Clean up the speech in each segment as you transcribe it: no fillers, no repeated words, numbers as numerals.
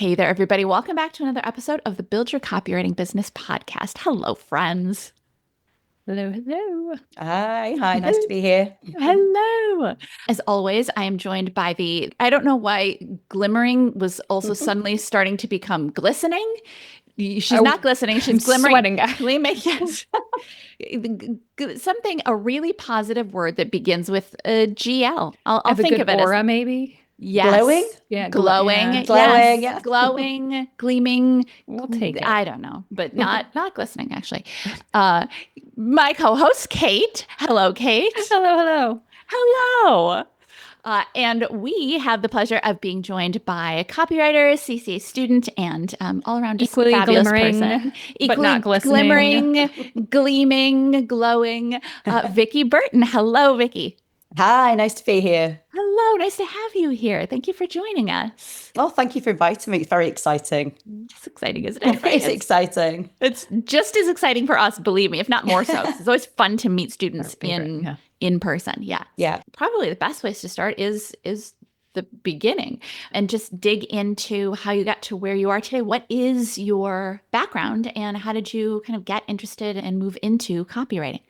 Hey there, everybody. Welcome back to another episode of the Build Your Copywriting Business podcast. Hello, friends. Hello, hello. Hi, nice to be here. Hello. As always, I am joined by I don't know why glimmering was also suddenly starting to become glistening. She's not glistening, she's glimmering. Sweating. Gleaming, yes. Something, a really positive word that begins with a GL. I'll think of it aura, as maybe. yes. Glowing? Yeah, glowing. Yeah. Glowing, Yes. yeah. Glowing, gleaming. We'll take it. I don't know, but not glistening actually. My co-host Kate. Hello, Kate. Hello. Hello. And we have the pleasure of being joined by a copywriter, CCA student, and all around just Equally fabulous glimmering, person. but not glistening. Glimmering, gleaming, glowing. Vikki Burton. Hello, Vikki. Hi, nice to be here. Hello, nice to have you here. Thank you for joining us. Well, thank you for inviting me. It's very exciting. It's exciting, isn't it? It's exciting. It's just as exciting for us, believe me, if not more so. It's always fun to meet students in person. Yeah. Yeah. Probably the best place to start is the beginning and just dig into how you got to where you are today. What is your background and how did you kind of get interested and move into copywriting?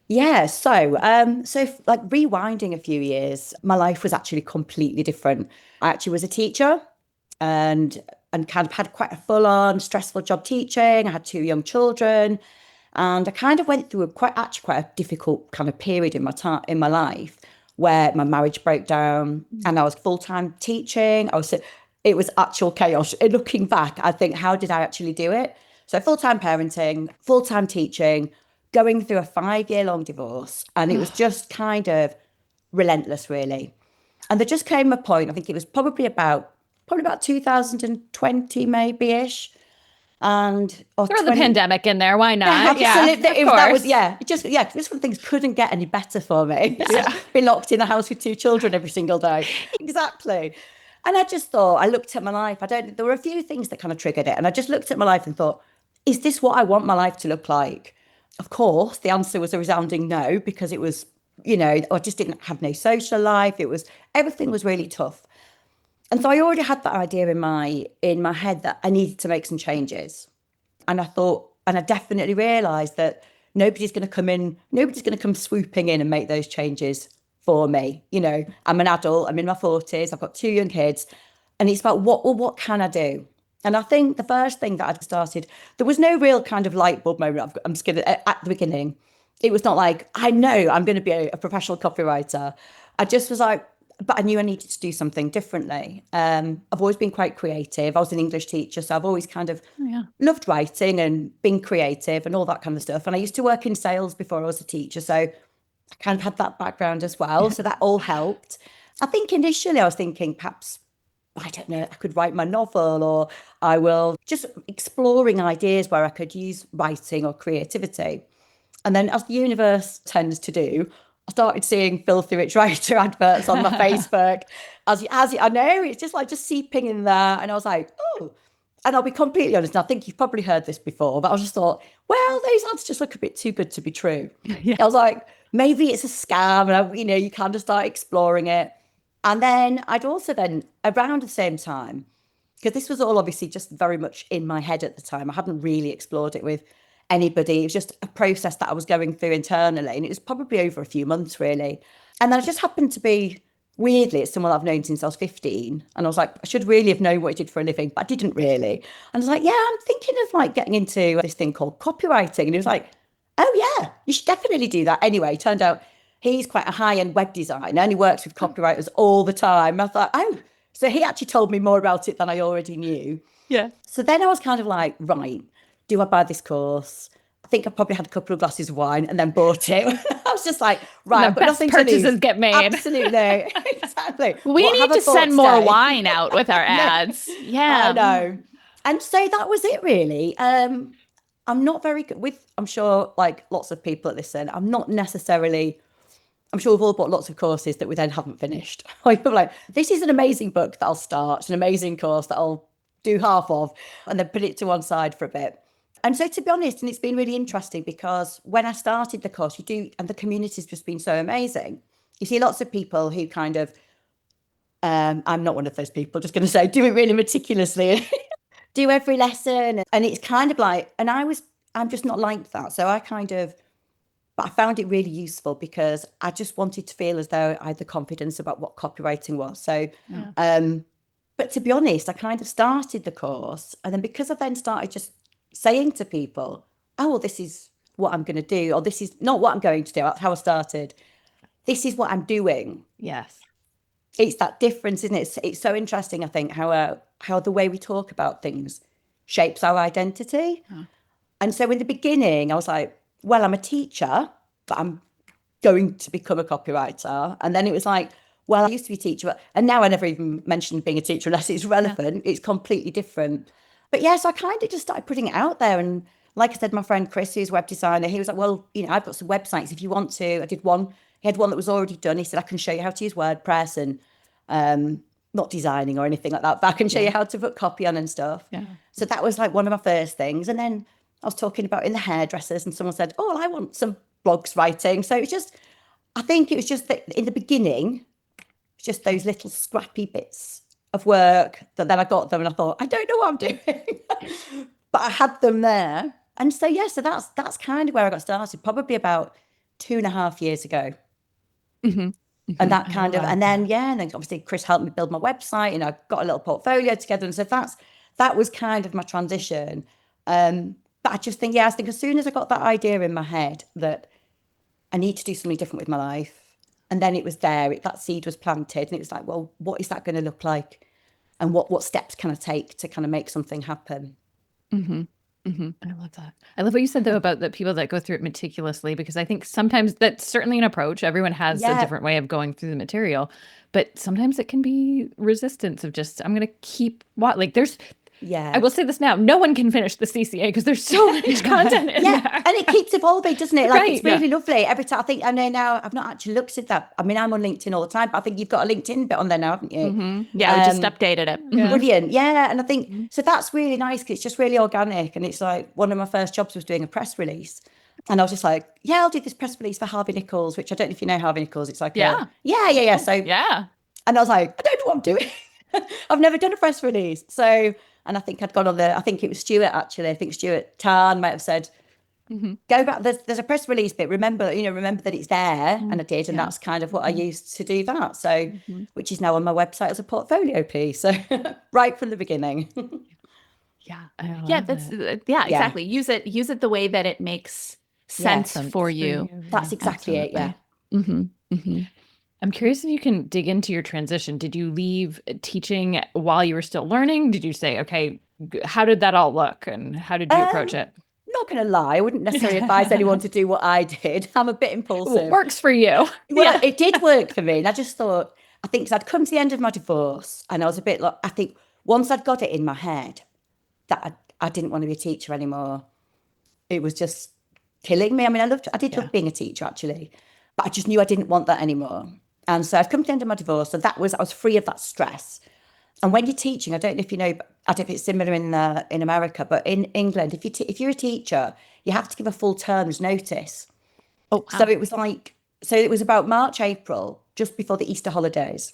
Yeah, so like rewinding a few years, my life was actually completely different. I actually was a teacher and kind of had quite a full-on stressful job teaching. I had 2 young children, and I kind of went through quite a difficult kind of period in my life where my marriage broke down and I was full-time teaching. It was actual chaos. And looking back, I think, how did I actually do it? So full-time parenting, full-time teaching, going through a 5-year-long divorce, and it was just kind of relentless, really. And there just came a point, I think it was probably about 2020 maybe-ish. And throw the pandemic in there, why not? Absolutely. Of course. Just when things couldn't get any better for me. Be locked in the house with 2 children every single day. Exactly. And I just thought, I looked at my life, there were a few things that kind of triggered it. And I just looked at my life and thought, is this what I want my life to look like? Of course, the answer was a resounding no, because it was, I just didn't have no social life. Everything was really tough. And so I already had that idea in my head that I needed to make some changes. And I thought, and I definitely realized that nobody's going to come swooping in and make those changes for me. I'm an adult, I'm in my 40s, I've got 2 young kids, and it's about what can I do? And I think the first thing that I'd started, there was no real kind of light bulb moment. I'm just going to, at the beginning, it was not like, I know I'm going to be a professional copywriter. I just was like, but I knew I needed to do something differently. I've always been quite creative. I was an English teacher, so I've always kind of loved writing and being creative and all that kind of stuff. And I used to work in sales before I was a teacher, so I kind of had that background as well. So that all helped. I think initially I was thinking perhaps, I don't know, I could write my novel, or I will just exploring ideas where I could use writing or creativity. And then, as the universe tends to do, I started seeing Filthy Rich Writer adverts on my Facebook. As I know, it's just seeping in there. And I was like, oh, and I'll be completely honest, and I think you've probably heard this before, but I just thought, well, those ads just look a bit too good to be true. Yeah. I was like, maybe it's a scam. And you kind of start exploring it. And then I'd also around the same time, because this was all obviously just very much in my head at the time. I hadn't really explored it with anybody. It was just a process that I was going through internally. And it was probably over a few months, really. And then I just happened to be, weirdly, it's someone I've known since I was 15. And I was like, I should really have known what he did for a living, but I didn't really. And I was like, yeah, I'm thinking of getting into this thing called copywriting. And he was like, oh yeah, you should definitely do that. Anyway, turned out he's quite a high-end web designer and he works with copywriters all the time. I thought, oh, so he actually told me more about it than I already knew. Yeah. So then I was kind of like, right, do I buy this course? I think I probably had a couple of glasses of wine and then bought it. I was just like, right, the best purchases get made. Absolutely. Exactly. We need to send more wine out with our ads. Yeah. I know. And so that was it, really. I'm not very good with, I'm sure lots of people that listen, I'm sure we've all bought lots of courses that we then haven't finished. Like, this is an amazing book that I'll start, an amazing course that I'll do half of, and then put it to one side for a bit. And so, to be honest, and it's been really interesting because when I started the course, and the community's just been so amazing. You see lots of people who kind of I'm not one of those people, just going to say, do it really meticulously, do every lesson. And it's kind of like, and I'm just not like that. So but I found it really useful because I just wanted to feel as though I had the confidence about what copywriting was. So, but to be honest, I kind of started the course. And then because I then started just saying to people, oh, well, this is what I'm going to do, or this is not what I'm going to do. That's how I started. This is what I'm doing. Yes. It's that difference, isn't it? It's so interesting, I think, how the way we talk about things shapes our identity. And so in the beginning, I was like, well, I'm a teacher, but I'm going to become a copywriter. And then it was like, well, I used to be a teacher, and now I never even mentioned being a teacher unless it's relevant. It's completely different. But yes, I kind of just started putting it out there. And like I said, my friend Chris, who's a web designer, he was like, well, I've got some websites if you want to. I did one. He had one that was already done. He said, I can show you how to use WordPress and not designing or anything like that, but I can show you how to put copy on and stuff. So that was like one of my first things. And then I was talking about in the hairdressers and someone said, oh, well, I want some blogs writing. So I think it was just that in the beginning, it's just those little scrappy bits of work that then I got them and I thought, I don't know what I'm doing, but I had them there. And so, so that's kind of where I got started, probably about 2.5 years ago. And that kind of, and then obviously Chris helped me build my website and I got a little portfolio together. And so that was kind of my transition. But I just think, I think as soon as I got that idea in my head that I need to do something different with my life, and then it was there, that seed was planted, and it was like, well, what is that going to look like? And what steps can I take to kind of make something happen? I love that. I love what you said, though, about the people that go through it meticulously, because I think sometimes that's certainly an approach. Everyone has a different way of going through the material, but sometimes it can be resistance of just, I'm going to keep there's, I will say this now, no one can finish the CCA because there's so much content in there. And it keeps evolving, doesn't it? Like, it's really lovely. Every time I know now, I've not actually looked at that. I mean, I'm on LinkedIn all the time, but I think you've got a LinkedIn bit on there now, haven't you? Yeah, we just updated it. Brilliant. Yeah. And I think, so that's really nice because it's just really organic. And it's like, one of my first jobs was doing a press release. And I was just like, I'll do this press release for Harvey Nichols, which I don't know if you know Harvey Nichols. It's like, So, and I was like, I don't know what I'm doing. I've never done a press release. So, and I think I'd gone on I think it was Stuart, actually. I think Stuart Tarn might have said, go back, there's a press release bit. Remember that it's there. And I did. And that's kind of what I used to do that. So, which is now on my website as a portfolio piece. So right from the beginning. Exactly. Use it the way that it makes sense for you. That's exactly it. Yeah. I'm curious if you can dig into your transition. Did you leave teaching while you were still learning? Did you say, okay, how did that all look and how did you approach it? Not going to lie, I wouldn't necessarily advise anyone to do what I did. I'm a bit impulsive. Well, it works for you. Well, it did work for me. And I just thought, I think, because I'd come to the end of my divorce and I was a bit like, I think once I'd got it in my head that I didn't want to be a teacher anymore, it was just killing me. I mean, I did love being a teacher, actually, but I just knew I didn't want that anymore. And so I'd come to the end of my divorce, so I was free of that stress. And when you're teaching, I don't know if you know, but I don't know if it's similar in America, but in England, if you're a teacher, you have to give a full term's notice. Oh, wow. So it was about March, April, just before the Easter holidays.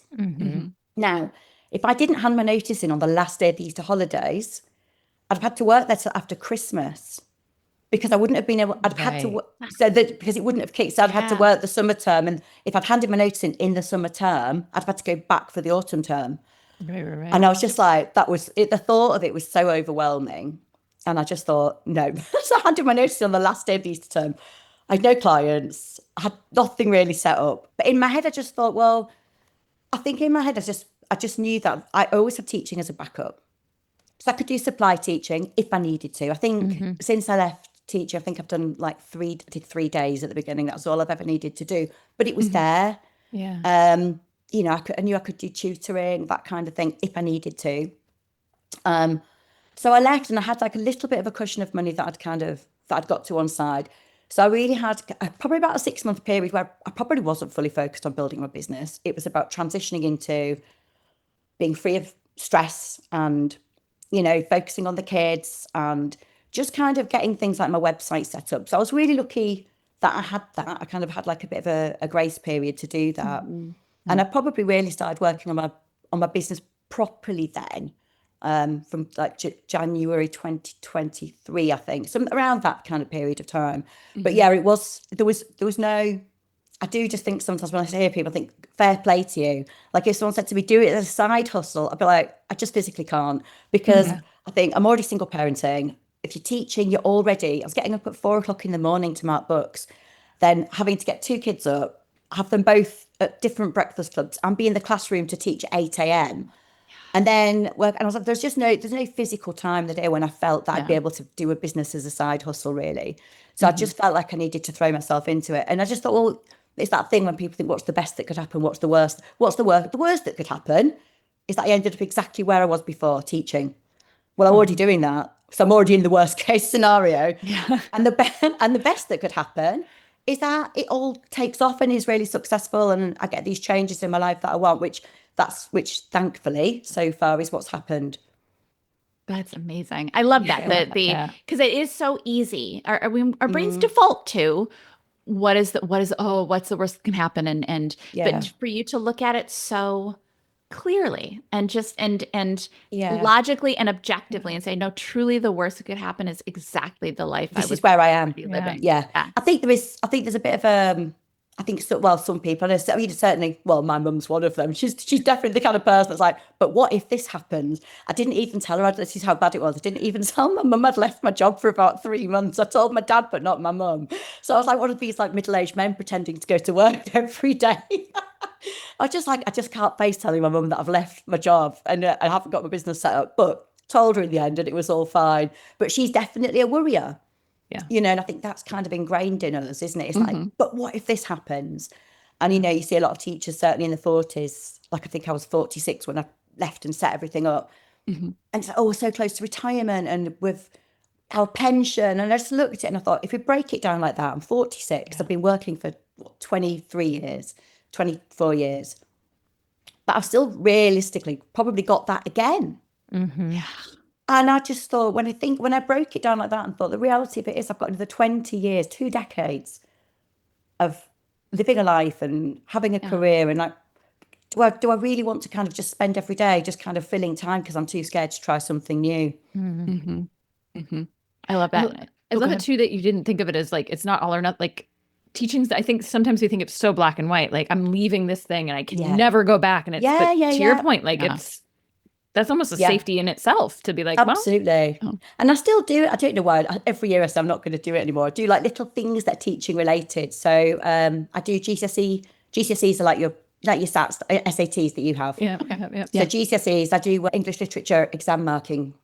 Now, if I didn't hand my notice in on the last day of the Easter holidays, I'd have had to work there till after Christmas. Because I wouldn't have been able, I'd had to work, because it wouldn't have kicked. So I'd had to work the summer term. And if I'd handed my notice in the summer term, I'd have had to go back for the autumn term. Right. And I was just like, the thought of it was so overwhelming. And I just thought, no. So I handed my notice in on the last day of the Easter term. I had no clients. I had nothing really set up. But in my head, I just thought, well, I think in my head, I just knew that I always had teaching as a backup. So I could do supply teaching if I needed to. I think since I left teacher, I think I've done like 3 days at the beginning. That's all I've ever needed to do, but it was there. I knew I could do tutoring, that kind of thing, if I needed to. So I left and I had like a little bit of a cushion of money that I'd got to one side. So I really had probably about a 6-month period where I probably wasn't fully focused on building my business. It was about transitioning into being free of stress and, focusing on the kids and just kind of getting things like my website set up. So I was really lucky that I had that. I kind of had like a bit of a grace period to do that. And I probably really started working on my on my business properly then, from like January 2023, I think, some around that kind of period of time. But yeah, there was no, I do just think sometimes when I hear people, I think fair play to you. Like if someone said to me, do it as a side hustle, I'd be like, I just physically can't, because I think I'm already single parenting. If you're teaching, I was getting up at 4:00 in the morning to mark books, then having to get 2 kids up, have them both at different breakfast clubs, and be in the classroom to teach at 8 a.m. and then work. And I was like, there's no physical time in the day when I felt that I'd be able to do a business as a side hustle, really. So I just felt like I needed to throw myself into it. And I just thought, well, it's that thing when people think, what's the best that could happen? What's the worst? What's the worst? The worst that could happen is that I ended up exactly where I was before, teaching. Well, I'm already doing that. So I'm already in the worst case scenario. Yeah. And the best that could happen is that it all takes off and is really successful, and I get these changes in my life that I want, which thankfully so far is what's happened. That's amazing. I love that. Because it is so easy. Our brains default to what's the worst that can happen, but for you to look at it so clearly and just and logically and objectively and say, no, truly the worst that could happen is exactly the life this is where I am living. Yeah. I think there's a bit of some people, and I mean, certainly, well, my mum's one of them. She's definitely the kind of person that's like, but what if this happens? I didn't even tell her this is how bad it was. I didn't even tell my mum I'd left my job for about 3 months. I told my dad, but not my mum. So I was like one of these like middle-aged men pretending to go to work every day. I just can't face telling my mum that I've left my job and I haven't got my business set up, but told her in the end and it was all fine. But she's definitely a worrier. Yeah. And I think that's kind of ingrained in us, isn't it? It's like, but what if this happens? And, you see a lot of teachers, certainly in the 40s, like I think I was 46 when I left and set everything up. And it's like, we're so close to retirement and with our pension. And I just looked at it and I thought, if we break it down like that, I'm 46. I've been working for 24 years. But I've still realistically probably got that again. Yeah. And I just thought, when I broke it down like that and thought, the reality of it is I've got another 20 years, 2 decades of living a life and having a career. And like, do I really want to kind of just spend every day just kind of filling time because I'm too scared to try something new? I love that. I love it too that you didn't think of it as like, it's not all or nothing. Like teaching, I think sometimes we think it's so black and white. Like I'm leaving this thing and I can never go back. And it's to your point, like that's almost a safety in itself to be like, absolutely. And I still do it. I don't know why. Every year I say I'm not going to do it anymore. I do like little things that are teaching related. So I do GCSE. GCSEs are like your SATs, SATs that you have. Yeah. So GCSEs, I do English literature exam marking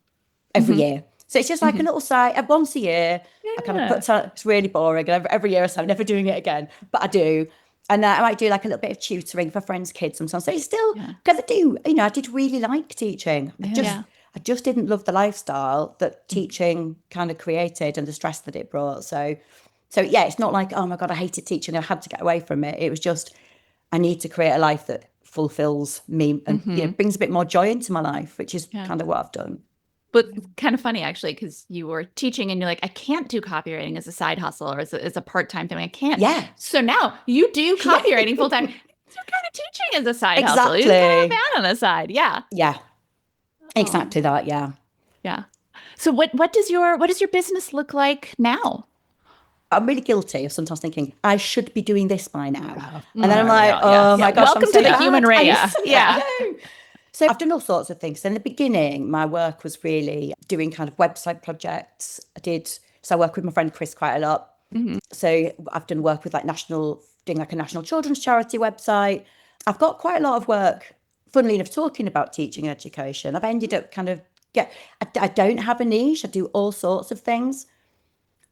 every year. So it's just like a little site once a year. I kind of it's really boring. And every year I say I'm never doing it again, but I do. And I might do like a little bit of tutoring for friends' kids sometimes. So it's still, because I did really like teaching. I just didn't love the lifestyle that teaching kind of created and the stress that it brought. So yeah, it's not like, oh my God, I hated teaching. I had to get away from it. It was just, I need to create a life that fulfills me and brings a bit more joy into my life, which is kind of what I've done. But kind of funny, actually, because you were teaching and you're like, I can't do copywriting as a side hustle or as a part-time thing. I can't. Yeah. So now you do copywriting full-time. You're kind of teaching as a side hustle. Exactly. You're kind of fan on the side. Yeah. Yeah. Exactly that. Yeah. Yeah. So what does your business look like now? I'm really guilty of sometimes thinking I should be doing this by now. And then I'm like, my gosh. Welcome to the human race. Yeah. So I've done all sorts of things. So in the beginning, my work was really doing kind of website projects. So I work with my friend Chris quite a lot. So I've done work with doing like a national children's charity website. I've got quite a lot of work, funnily enough, talking about teaching and education. I've ended up kind of, I don't have a niche. I do all sorts of things.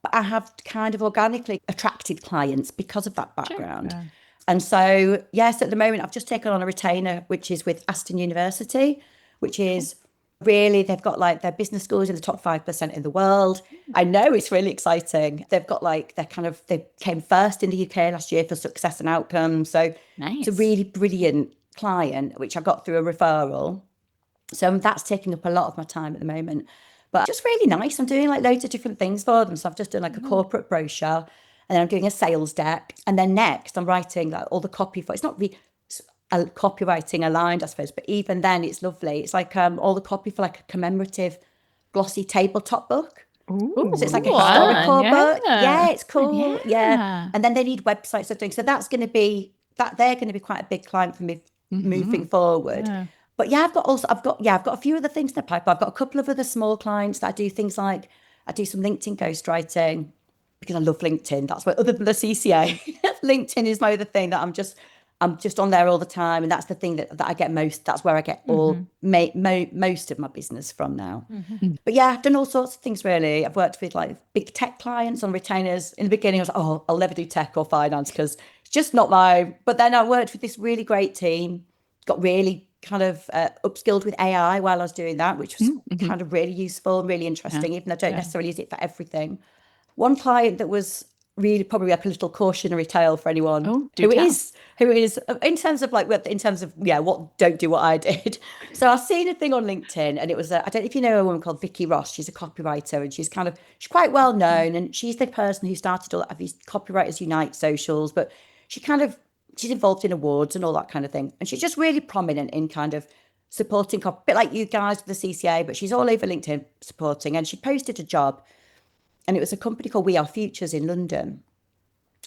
But I have kind of organically attracted clients because of that background. Sure. And so, yes, at the moment, I've just taken on a retainer, which is with Aston University, which is really, they've got like their business schools in the top 5% in the world. I know, it's really exciting. They've got like, they came first in the UK last year for success and outcomes. So It's a really brilliant client, which I got through a referral. So that's taking up a lot of my time at the moment. But just really nice. I'm doing like loads of different things for them. So I've just done like a corporate brochure. And then I'm doing a sales deck. And then next I'm writing like all the copy for, it's not really, copywriting aligned, I suppose. But even then, it's lovely. It's like all the copy for like a commemorative glossy tabletop book. Ooh, So it's like a cool. historical fun, book. yeah. Yeah, it's cool. Yeah. Yeah. And then they need websites of things. So that's going to be they're going to be quite a big client for me moving forward. Yeah. But yeah, I've got a few other things in the pipeline. I've got a couple of other small clients that I do things like I do some LinkedIn ghostwriting because I love LinkedIn. That's what, other than the CCA, LinkedIn is my other thing that I'm just on there all the time, and that's the thing that I get most. That's where I get most of my business from now. But yeah, I've done all sorts of things really. I've worked with like big tech clients on retainers. In the beginning, I was like, oh, I'll never do tech or finance because it's just not my. But then I worked with this really great team. Got really kind of upskilled with AI while I was doing that, which was kind of really useful and really interesting, even though I don't necessarily use it for everything. One client that was really probably a little cautionary tale for anyone who is in terms of what don't do what I did. So I've seen a thing on LinkedIn, and it was I don't know if you know a woman called Vikki Ross. She's a copywriter, and she's quite well known, and she's the person who started all of these Copywriters Unite socials, but she's involved in awards and all that kind of thing. And she's just really prominent in kind of supporting, a bit like you guys with the CCA, but she's all over LinkedIn supporting. And she posted a job, and it was a company called We Are Futures in London.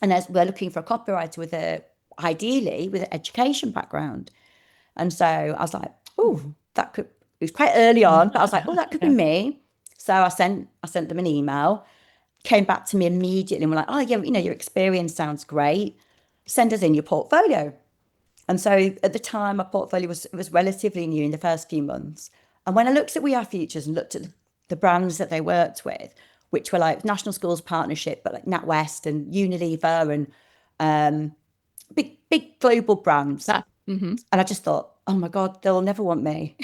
And as we're looking for a copywriter ideally with an education background. And so I was like, it was quite early on, but I was like, that could be me. So I sent them an email, came back to me immediately and were like, oh yeah, your experience sounds great. Send us in your portfolio. And so at the time, my portfolio was relatively new in the first few months. And when I looked at We Are Futures and looked at the brands that they worked with, which were like National Schools Partnership, but like NatWest and Unilever and big global brands. And I just thought, oh my God, they'll never want me.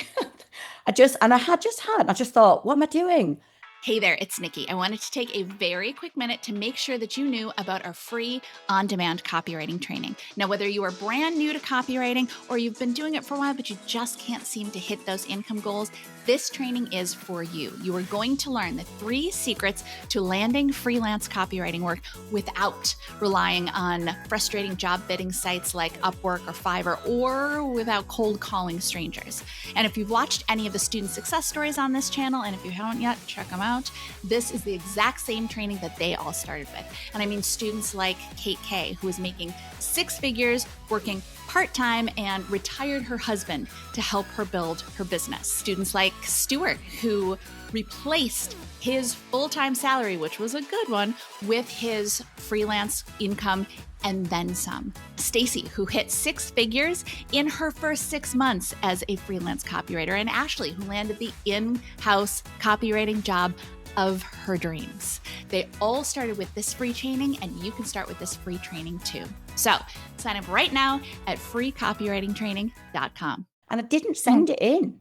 I just thought, what am I doing? Hey there, it's Nicki. I wanted to take a very quick minute to make sure that you knew about our free on-demand copywriting training. Now, whether you are brand new to copywriting or you've been doing it for a while, but you just can't seem to hit those income goals, this training is for you. You are going to learn the 3 secrets to landing freelance copywriting work without relying on frustrating job bidding sites like Upwork or Fiverr, or without cold calling strangers. And if you've watched any of the student success stories on this channel, and if you haven't yet, check them out. This is the exact same training that they all started with. And I mean students like Kate K, who is making 6 figures working part-time and retired her husband to help her build her business. Students like Stuart, who replaced his full-time salary, which was a good one, with his freelance income and then some. Stacy, who hit 6 figures in her first 6 months as a freelance copywriter, and Ashley, who landed the in-house copywriting job of her dreams. They all started with this free training, and you can start with this free training too. So sign up right now at freecopywritingtraining.com. And I didn't send it in.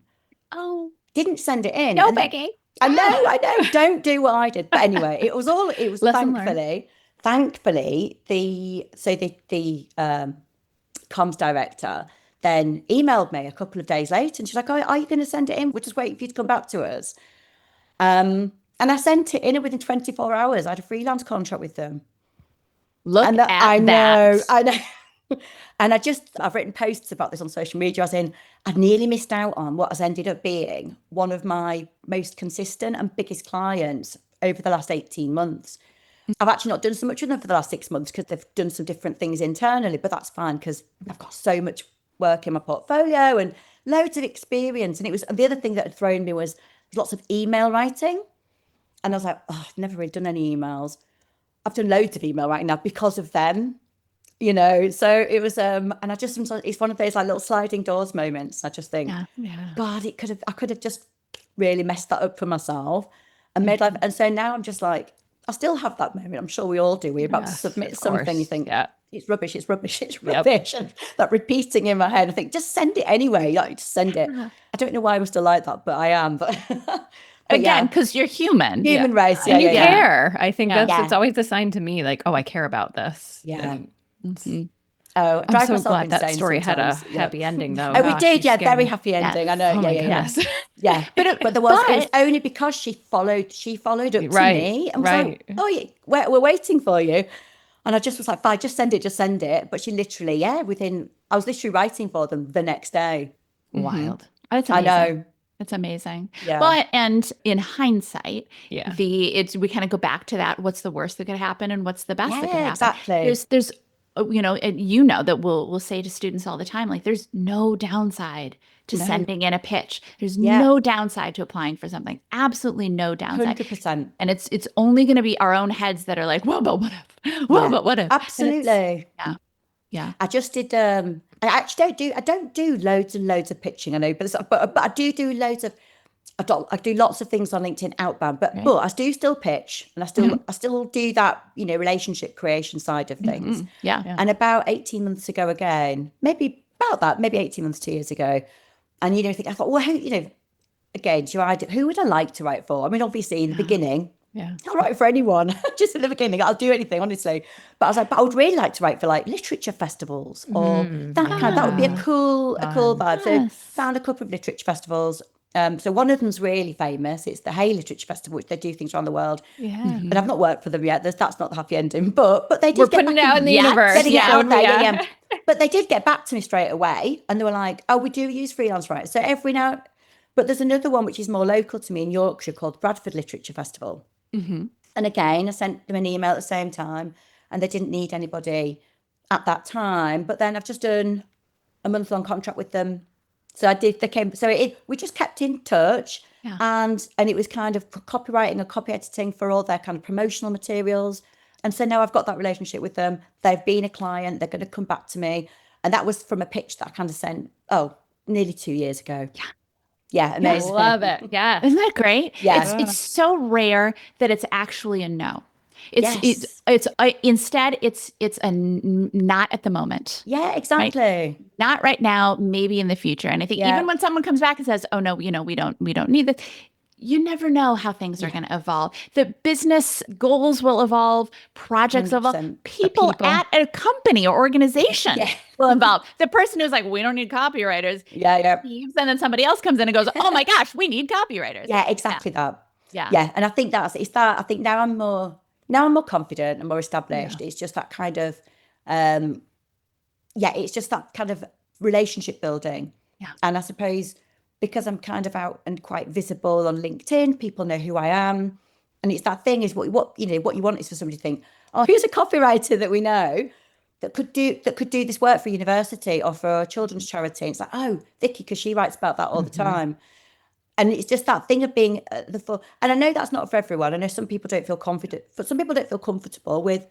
Oh, Didn't send it in. no, And Becky. I know. Don't do what I did. But anyway, it was Lesson learned. thankfully, the comms director then emailed me a couple of days later, and she's like, oh, are you going to send it in? We're just waiting for you to come back to us. And I sent it in, and within 24 hours, I had a freelance contract with them. Look at that. I know. And I've written posts about this on social media, as in I've nearly missed out on what has ended up being one of my most consistent and biggest clients over the last 18 months. I've actually not done so much with them for the last 6 months because they've done some different things internally, but that's fine because I've got so much work in my portfolio and loads of experience. And the other thing that had thrown me was lots of email writing. And I was like, oh, I've never really done any emails. I've done loads of email writing now because of them. So it was, and I just, it's one of those like little sliding doors moments. I just think, God, I could have just really messed that up for myself and made life. And so now I'm just like, I still have that moment. I'm sure we all do. We're about to submit something. You think, it's rubbish. And that repeating in my head, I think, just send it anyway. Like, just send it. I don't know why I'm still like that, but I am. But again, because you're human. Human race. And you care. I think it's always a sign to me, like, oh, I care about this. Yeah. Oh, I'm so glad that story had a happy ending, though. Oh, we did, very happy ending. I know, yeah. But there was, it was only because she followed up to me and was like, oh, yeah, we're waiting for you. And I just was like, fine, just send it. But she literally, within I was literally writing for them the next day. Wild. That's I amazing. know. That's amazing. Yeah. Well, and in hindsight, Yeah. we kind of go back to that. What's the worst that could happen, and what's the best that could Yeah, happen? exactly. There's, and that we'll say to students all the time, like, there's no downside to sending in a pitch. There's no downside to applying for something. Absolutely no downside. 100%. And it's only going to be our own heads that are like, well, but what if? Well, but what if? Absolutely. Yeah. I just did. I actually don't do loads and loads of pitching. I know, but I do loads of. I do lots of things on LinkedIn outbound, but I do still pitch, and I still do that, relationship creation side of things. Yeah. And about 18 months ago, again, maybe 18 months, 2 years ago, and I thought, well, again, who would I like to write for? I mean, obviously in the beginning. Yeah. I'll write for anyone. Just in the beginning, I'll do anything, honestly. But I was like, but I would really like to write for like literature festivals or that would be a cool vibe. So found a couple of literature festivals. So one of them's really famous. It's the Hay Literature Festival, which they do things around the world. Yeah. And I've not worked for them yet. That's not the happy ending. But they did. We're putting it out in the universe. Getting it out there, yeah. But they did get back to me straight away, and they were like, "Oh, we do use freelance writers." So but there's another one which is more local to me in Yorkshire called Bradford Literature Festival. And again, I sent them an email at the same time, and they didn't need anybody at that time. But then I've just done a month-long contract with them. So we just kept in touch, and it was kind of copywriting and copy editing for all their kind of promotional materials. And so now I've got that relationship with them. They've been a client. They're going to come back to me. And that was from a pitch that I kind of sent, nearly 2 years ago. Yeah, amazing. Love it. Yeah. Isn't that great? Yeah. It's so rare that it's actually a no. Instead it's a not at the moment. Yeah, exactly. Right? Not right now, maybe in the future. And I think even when someone comes back and says, "Oh no, we don't need this," you never know how things are going to evolve. The business goals will evolve, projects will evolve, people at a company or organization will evolve. The person who's like, "We don't need copywriters," leaves, and then somebody else comes in and goes, "Oh my gosh, we need copywriters." Yeah, exactly that. Yeah. And I think I think now I'm more confident and more established. It's just that kind of it's just that kind of relationship building. Yeah. And I suppose because I'm kind of out and quite visible on LinkedIn, people know who I am. And it's that thing is what you want is for somebody to think, "Oh, here's a copywriter that we know that could do this work for a university or for a children's charity." And it's like, "Oh, Vikki, because she writes about that all the time." And it's just that thing of being at the full. And I know that's not for everyone. I know some people don't feel confident, but some people don't feel comfortable with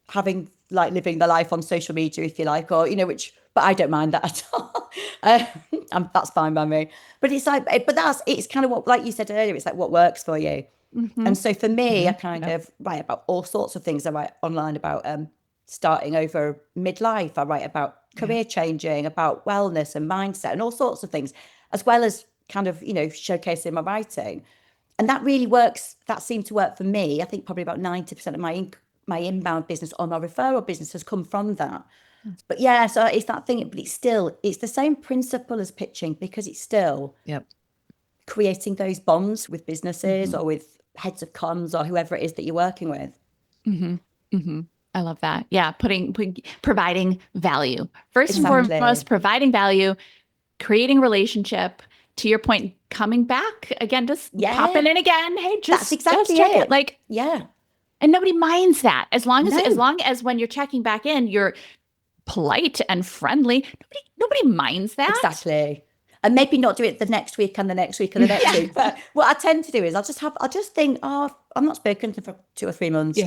having living their life on social media, if you like, or but I don't mind that at all. That's fine by me. But it's it's kind of what, like you said earlier, it's like what works for you. And so for me, I kind of write about all sorts of things. I write online about starting over midlife. I write about career changing, about wellness and mindset and all sorts of things, as well as kind of, showcasing my writing. And that really works. That seemed to work for me. I think probably about 90% of my inbound business or my referral business has come from that. But so it's that thing, but it's the same principle as pitching, because it's still creating those bonds with businesses or with heads of comms or whoever it is that you're working with. I love that. Yeah. Providing value. First and foremost, providing value, creating relationship. To your point, coming back again, just popping in again. Hey, that's exactly check it. And nobody minds that as long as when you're checking back in, you're polite and friendly. Nobody minds that. Exactly. And maybe not do it the next week and the next week and the next week. But what I tend to do is I'll just think, "Oh, I'm not spoken to for 2 or 3 months.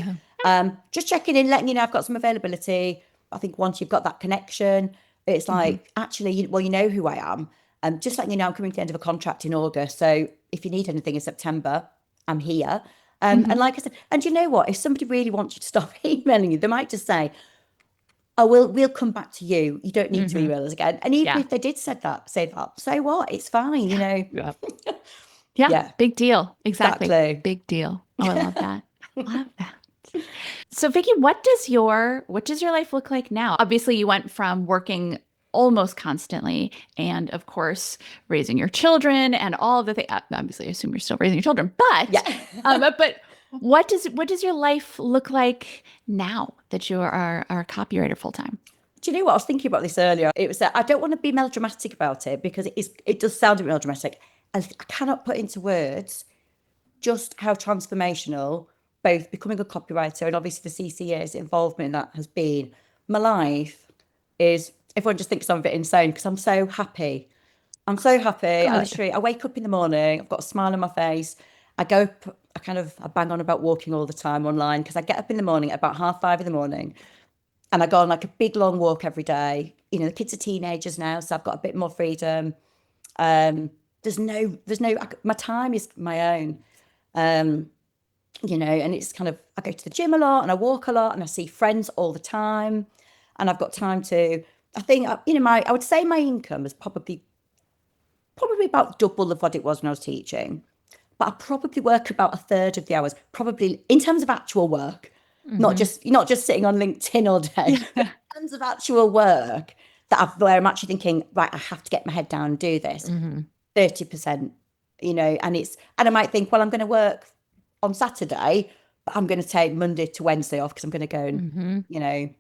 Just checking in, letting you know I've got some availability." I think once you've got that connection, it's like, actually, you know who I am. Just letting you know I'm coming to the end of a contract in August. So if you need anything in September, I'm here. And like I said, and you know what? If somebody really wants you to stop emailing you, they might just say, "Oh, we'll come back to you. You don't need to email us again." And even if they did say that, so what? It's fine, Yeah. Big deal. Exactly. Big deal. Oh, I love that. Love that. So Vikki, what does your life look like now? Obviously, you went from working almost constantly, and of course, raising your children and all of the things. Obviously, I assume you're still raising your children, but but what does your life look like now that you are a copywriter full time? Do you know what? I was thinking about this earlier. It was that I don't want to be melodramatic about it because it does sound a bit melodramatic. I cannot put into words just how transformational both becoming a copywriter and obviously the CCA's involvement in that has been. My life is, everyone just thinks I'm a bit insane because I'm so happy. I'm so happy. I wake up in the morning, I've got a smile on my face. I go up, I bang on about walking all the time online because I get up in the morning at about 5:30 in the morning and I go on like a big long walk every day. You know, the kids are teenagers now, so I've got a bit more freedom. There's no, my time is my own. You know, and it's kind of, I go to the gym a lot and I walk a lot and I see friends all the time. And I've got time to, I think, you know, I would say my income is probably about double of what it was when I was teaching. But I probably work about a third of the hours, probably in terms of actual work, not just sitting on LinkedIn all day. In terms of actual work where I'm actually thinking, right, I have to get my head down and do this. 30%, you know, and I might think, well, I'm going to work on Saturday, but I'm going to take Monday to Wednesday off because I'm going to go and, you know,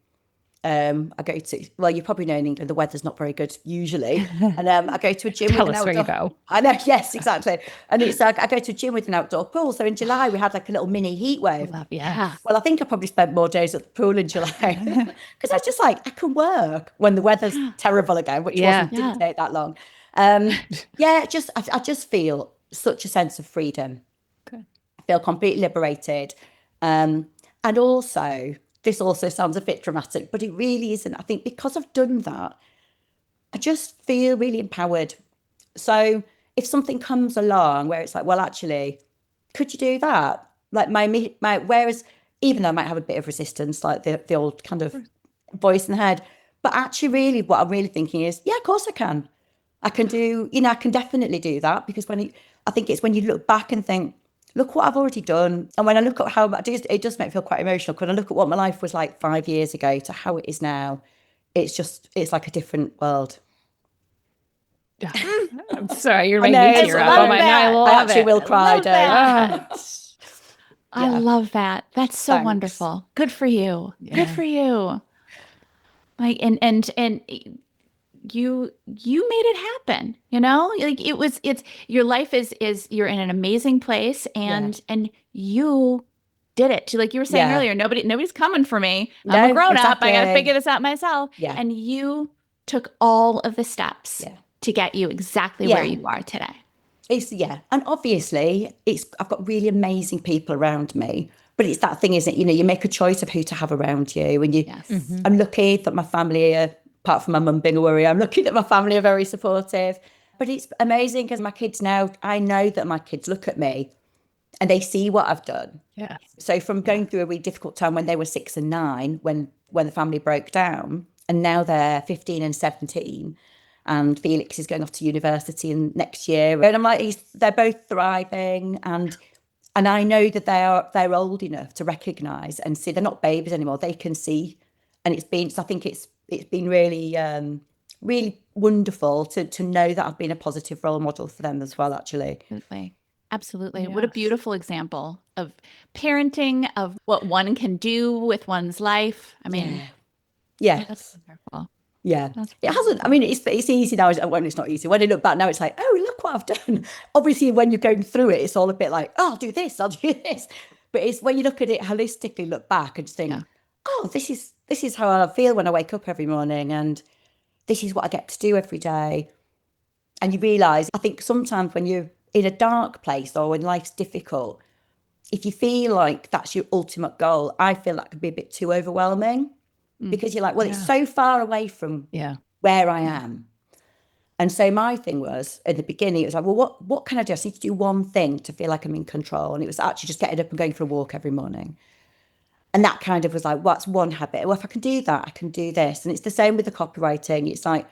I go to, well, you probably know in England, the weather's not very good usually. And I go to a gym Tell with us an outdoor. where you go. I know, yes, exactly. And it's like, I go to a gym with an outdoor pool. So in July, we had like a little mini heat wave. Well, I think I probably spent more days at the pool in July because I was just like, I can work when the weather's terrible again, which didn't take that long. I just feel such a sense of freedom. Good. I feel completely liberated. And also, this also sounds a bit dramatic, but it really isn't. I think because I've done that, I just feel really empowered. So if something comes along where it's like, well, actually, could you do that? Like my whereas even though I might have a bit of resistance, like the old kind of voice in the head, but actually really what I'm really thinking is, yeah, of course I can. I can do, you know, I can definitely do that because I think it's when you look back and think, look what I've already done. And when I look at how it does make me feel quite emotional. When I look at what my life was like 5 years ago to how it is now, it's like a different world. I'm sorry, you're making me tear up. I actually will cry, I love that. That's so wonderful. Good for you. Yeah. Good for you. Like, and you made it happen, you know, like it's your life is you're in an amazing place and you did it. Like you were saying earlier, nobody's coming for me. I'm a grown up. I got to figure this out myself. And you took all of the steps to get you exactly where you are today. And obviously I've got really amazing people around me, but it's that thing, isn't it? You know, you make a choice of who to have around you, and I'm lucky that my family are, apart from my mum being a worry, I'm lucky that my family are very supportive. But it's amazing because my kids now, I know that my kids look at me and they see what I've done. Yeah. So from going through a really difficult time when they were 6 and 9, when the family broke down, and now they're 15 and 17, and Felix is going off to university next year. And I'm like, they're both thriving, and I know that they're old enough to recognise and see. They're not babies anymore. They can see, and I think it's been really, really wonderful to know that I've been a positive role model for them as well. Actually, absolutely. Yes. What a beautiful example of parenting, of what one can do with one's life. I mean, that's wonderful. Yeah, it hasn't. I mean, it's easy now. When it's not easy. When I look back now, it's like, oh, look what I've done. Obviously, when you're going through it, it's all a bit like, oh, I'll do this. But it's when you look at it holistically, look back and just think, oh, this is how I feel when I wake up every morning, and this is what I get to do every day. And you realise, I think sometimes when you're in a dark place or when life's difficult, if you feel like that's your ultimate goal, I feel that could be a bit too overwhelming. Because you're like, well, it's so far away from where I am. And so my thing was, at the beginning, it was like, well, what can I do? I just need to do one thing to feel like I'm in control. And it was actually just getting up and going for a walk every morning. And that kind of was like, what's one habit? Well, if I can do that, I can do this. And it's the same with the copywriting. It's like,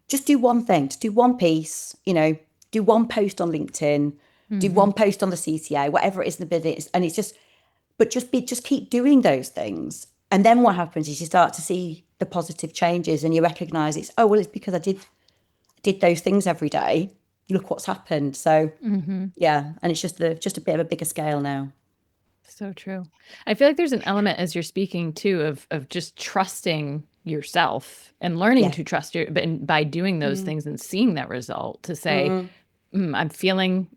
just do one thing, just do one piece, you know, do one post on LinkedIn, do one post on the CTA, whatever it is in the business. And it's just, but just keep doing those things. And then what happens is you start to see the positive changes and you recognise it's because I did those things every day. Look what's happened. So and it's just a bit of a bigger scale now. So true. I feel like there's an element as you're speaking too of just trusting yourself and learning Yeah. to trust by doing those things and seeing that result to say, I'm feeling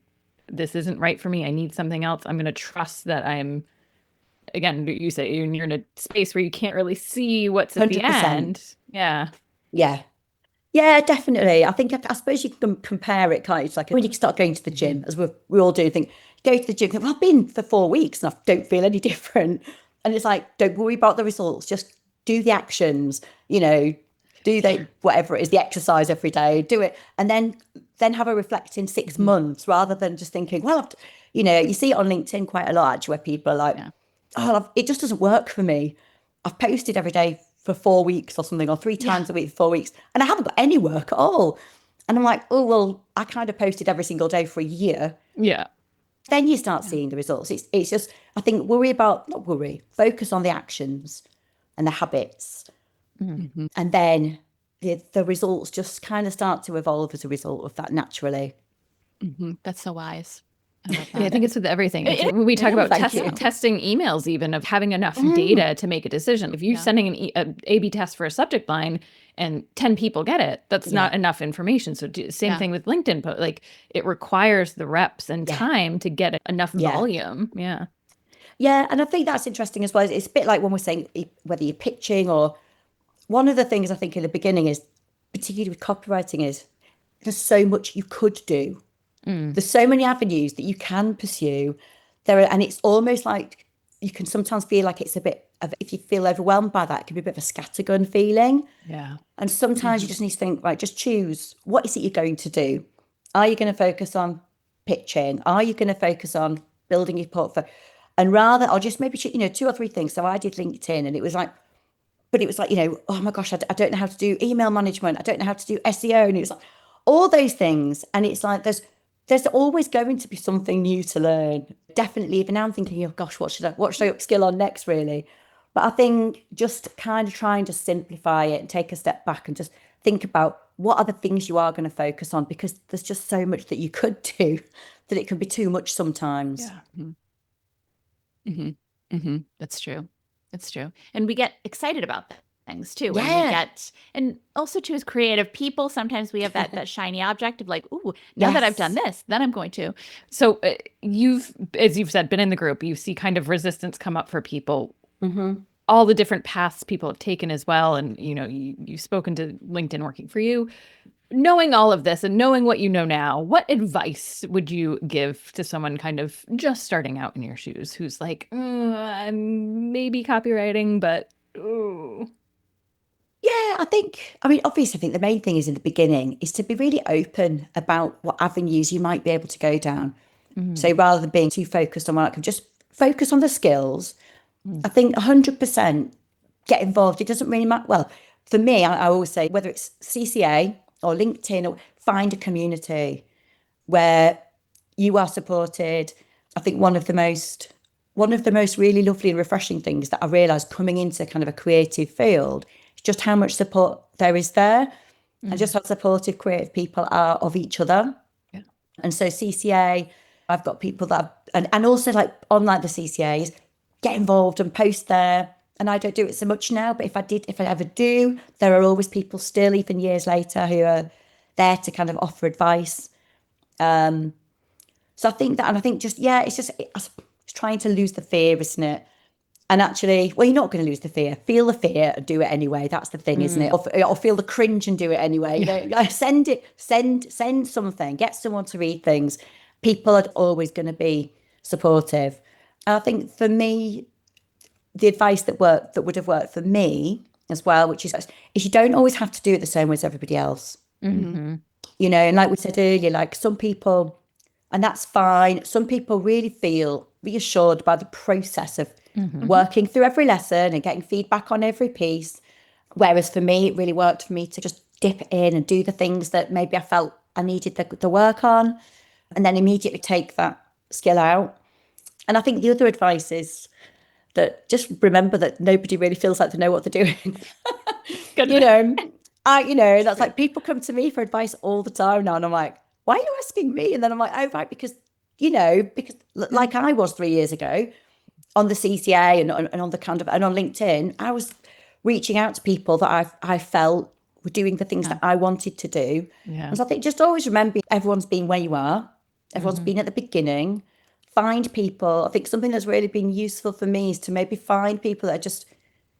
this isn't right for me. I need something else. I'm going to trust that again, you say you're in a space where you can't really see what's at the 100%. end. Yeah. Yeah. Yeah, definitely. I suppose you can compare it, can't you? It's like when you start going to the gym, as we all do, think, go to the gym, think, well, I've been for 4 weeks and I don't feel any different. And it's like, don't worry about the results, just do the actions, do whatever it is, the exercise every day, do it. And then have a reflect in 6 months rather than just thinking, well, you see it on LinkedIn quite a lot, actually, where people are like, it just doesn't work for me. I've posted every day for 4 weeks or something, or 3 times a week for 4 weeks, and I haven't got any work at all. And I'm like, oh, well, I kind of posted every single day for a year. Yeah. Then you start seeing the results. It's just, I think, focus on the actions and the habits. And then the results just kind of start to evolve as a result of that naturally. That's so wise. I love Yeah, I that. think it's with everything. When we talk about testing emails, even of having enough data to make a decision. If you're sending an A/B test for a subject line and 10 people get it, that's not enough information. So same thing with LinkedIn. But like it requires the reps and time to get enough volume. Yeah. Yeah, and I think that's interesting as well. It's a bit like when we're saying whether you're pitching or one of the things I think in the beginning is, particularly with copywriting, is there's so much you could do. There's so many avenues that you can pursue. And it's almost like you can sometimes feel like it's a bit of, if you feel overwhelmed by that, it can be a bit of a scattergun feeling. Yeah. And sometimes you just need to think, right, just choose, what is it you're going to do? Are you going to focus on pitching? Are you going to focus on building your portfolio? And rather, I'll just maybe, 2 or 3 things. So I did LinkedIn, and it was like, oh my gosh, I don't know how to do email management. I don't know how to do SEO. And it was like all those things. And it's like, there's always going to be something new to learn. Definitely, even now I'm thinking, oh gosh, what should I upskill on next, really? But I think just kind of trying to simplify it and take a step back and just think about what are the things you are going to focus on, because there's just so much that you could do that it can be too much sometimes. Yeah. That's true. It's true. And we get excited about things too. Yeah. And also too, as creative people, sometimes we have that shiny object of like, ooh, now that I've done this, then I'm going to. So you've, as you've said, been in the group, you see kind of resistance come up for people, all the different paths people have taken as well. And, you've spoken to LinkedIn working for you. Knowing all of this and knowing what you know now, what advice would you give to someone kind of just starting out in your shoes who's like, I'm maybe copywriting, but ooh. Yeah, obviously, I think the main thing is in the beginning is to be really open about what avenues you might be able to go down. So rather than being too focused on one, I can just focus on the skills. I think 100% get involved. It doesn't really matter. Well, for me, I always say, whether it's CCA or LinkedIn, or find a community where you are supported. I think one of the most really lovely and refreshing things that I realized coming into kind of a creative field is just how much support there is there, and just how supportive creative people are of each other. Yeah. And so CCA, I've got people that and also like on like the CCAs, get involved and post there. And I don't do it so much now, but if I ever do, there are always people still, even years later, who are there to kind of offer advice. So I think that, and I think it's trying to lose the fear, isn't it? And actually, well, you're not going to lose the fear. Feel the fear and do it anyway. That's the thing, isn't it? Or feel the cringe and do it anyway. Send something, get someone to read things. People are always going to be supportive. And I think for me, the advice that would have worked for me as well, which is you don't always have to do it the same way as everybody else. And like we said earlier, like some people, and that's fine, some people really feel reassured by the process of working through every lesson and getting feedback on every piece. Whereas for me, it really worked for me to just dip in and do the things that maybe I felt I needed the work on, and then immediately take that skill out. And I think the other advice is that just remember that nobody really feels like they know what they're doing. That's like, people come to me for advice all the time now, and I'm like, why are you asking me? And then I'm like, oh, right, because like I was 3 years ago on the CCA and on the kind of, and on LinkedIn, I was reaching out to people that I felt were doing the things that I wanted to do. Yeah. And so I think just always remember, everyone's been where you are. Everyone's been at the beginning. Find people. I think something that's really been useful for me is to maybe find people that are just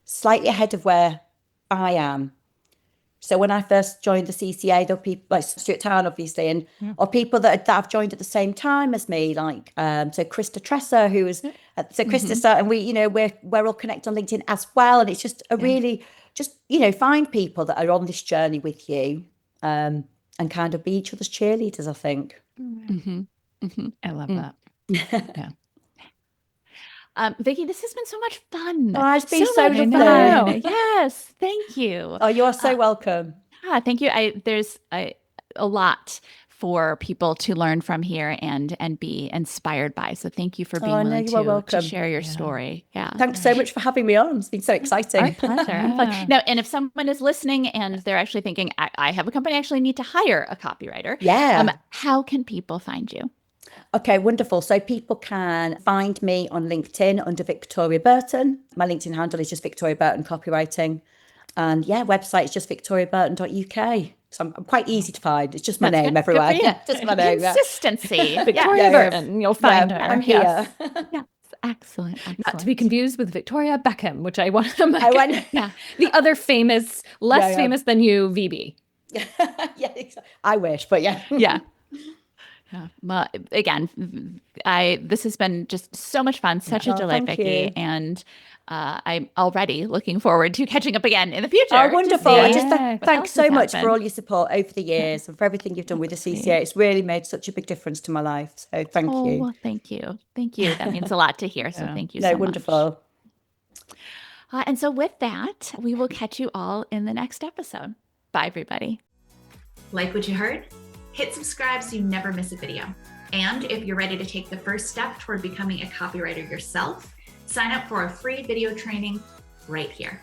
slightly ahead of where I am. So when I first joined the CCA, there were people like Stuart Town, obviously, and or people that have joined at the same time as me, like so Krista Tresser, who was so Krista started, and we, you know, we're all connected on LinkedIn as well, and it's just a really just, you know, find people that are on this journey with you, and kind of be each other's cheerleaders, I think. I love that. Yeah. Vikki, this has been so much fun. Oh, it's been so much lovely. fun. Yes, thank you. Oh, you are so welcome. Thank you. There's a lot for people to learn from here and be inspired by. So thank you for being willing to share your story. Yeah. Thanks so much for having me on. It's been so exciting. Our pleasure. Now, and if someone is listening and they're actually thinking, I have a company, I actually need to hire a copywriter. Yeah. How can people find you? Okay, wonderful. So people can find me on LinkedIn under Victoria Burton. My LinkedIn handle is just Victoria Burton Copywriting. And website is just victoriaburton.uk. So I'm quite easy to find. It's just my name everywhere. Yeah, just my name. Consistency. Victoria Burton, you'll find her. I'm here. Yes. Excellent. Not to be confused with Victoria Beckham, which I want to make. Yeah. The other famous, less famous than you, VB. I wish, but yeah. Yeah. Well, again, this has been just so much fun, such a delight, Vikki, and I'm already looking forward to catching up again in the future. Oh, wonderful! Thanks so much for all your support over the years and for everything you've done with the CCA. It's really made such a big difference to my life. So thank you. Well, thank you. That means a lot to hear. So thank you so much. Wonderful. And so with that, we will catch you all in the next episode. Bye, everybody. Like what you heard? Hit subscribe so you never miss a video. And if you're ready to take the first step toward becoming a copywriter yourself, sign up for a free video training right here.